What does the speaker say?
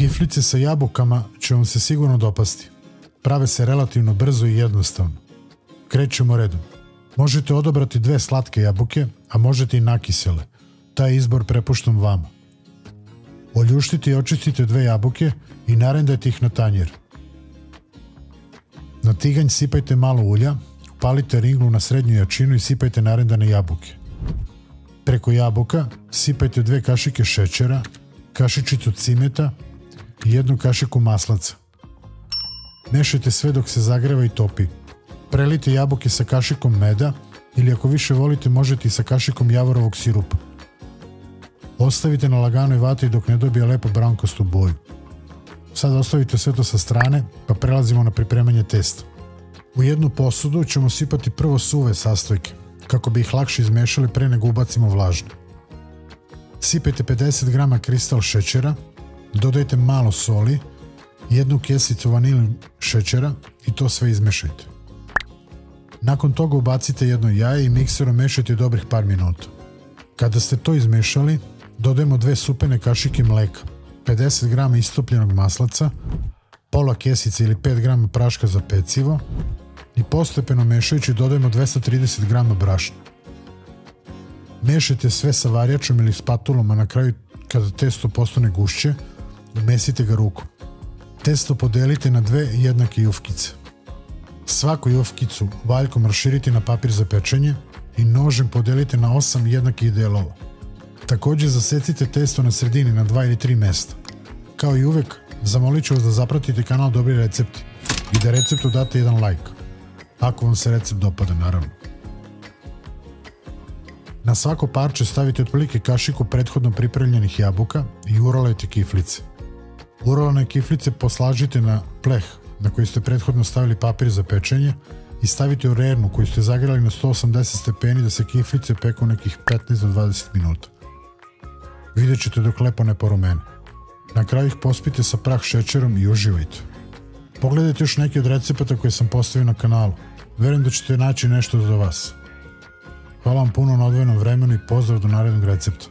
Kiflice sa jabukama će vam se sigurno dopasti. Prave se relativno brzo i jednostavno. Krećemo redom. Možete odabrati 2 slatke jabuke, a možete i nakisele. Taj izbor prepuštam vama. Oljuštite i očistite 2 jabuke i narendajte ih na tanjir. Na tiganj sipajte malo ulja, upalite ringlu na srednju jačinu i sipajte narendane jabuke. Preko jabuka sipajte 2 kašike šećera, kašičicu cimeta i 1 kašiku maslaca. Mešajte sve dok se zagreva i topi. Prelijte jabuke sa kašikom meda ili ako više volite možete i sa kašikom javorovog sirupa. Ostavite na laganoj vatri dok ne dobije lepo brankastu boju. Sad ostavite sve to sa strane pa prelazimo na pripremanje testa. U jednu posudu ćemo sipati prvo suve sastojke kako bi ih lakše izmešali pre nego ubacimo vlažne. Sipajte 50 g kristal šećera, dodajte malo soli, 1 kesicu vanilin šećera i to sve izmešajte. Nakon toga ubacite 1 jaje i mikserom mešajte dobrih par minuta. Kada ste to izmešali, dodajemo 2 supene kašike mleka, 50 g istopljenog maslaca, pola kesice ili 5 g praška za pecivo i postepeno mešajući dodajemo 230 g brašna. Mešajte sve sa varjačom ili spatulom, a na kraju kada testo postane gušće, umesite ga rukom. Testo podelite na 2 jednake jufkice. Svaku jufkicu valjkom raširite na papir za pečenje i nožem podelite na 8 jednakih delova. Također zasecite testo na sredini na 2 ili 3 mesta. Kao i uvek, zamolit ću vas da zapratite kanal Dobri recepti i da receptu date jedan like. Ako vam se recept dopada, naravno. Na svako parče stavite otprilike kašiku prethodno pripremljenih jabuka i urolajte kiflice. Urolane kiflice poslažite na pleh na koji ste prethodno stavili papir za pečenje i stavite u rernu koju ste zagrali na 180 stepeni da se kiflice peku nekih 15 do 20 minuta. Vidjet ćete dok lepo ne porumene. Na kraju ih pospite sa prah šećerom i uživajte. Pogledajte još neke od recepata koje sam postavio na kanalu. Verujem da ćete naći nešto za vas. Hvala vam puno na odvojenom vremenu i pozdrav do narednog recepta.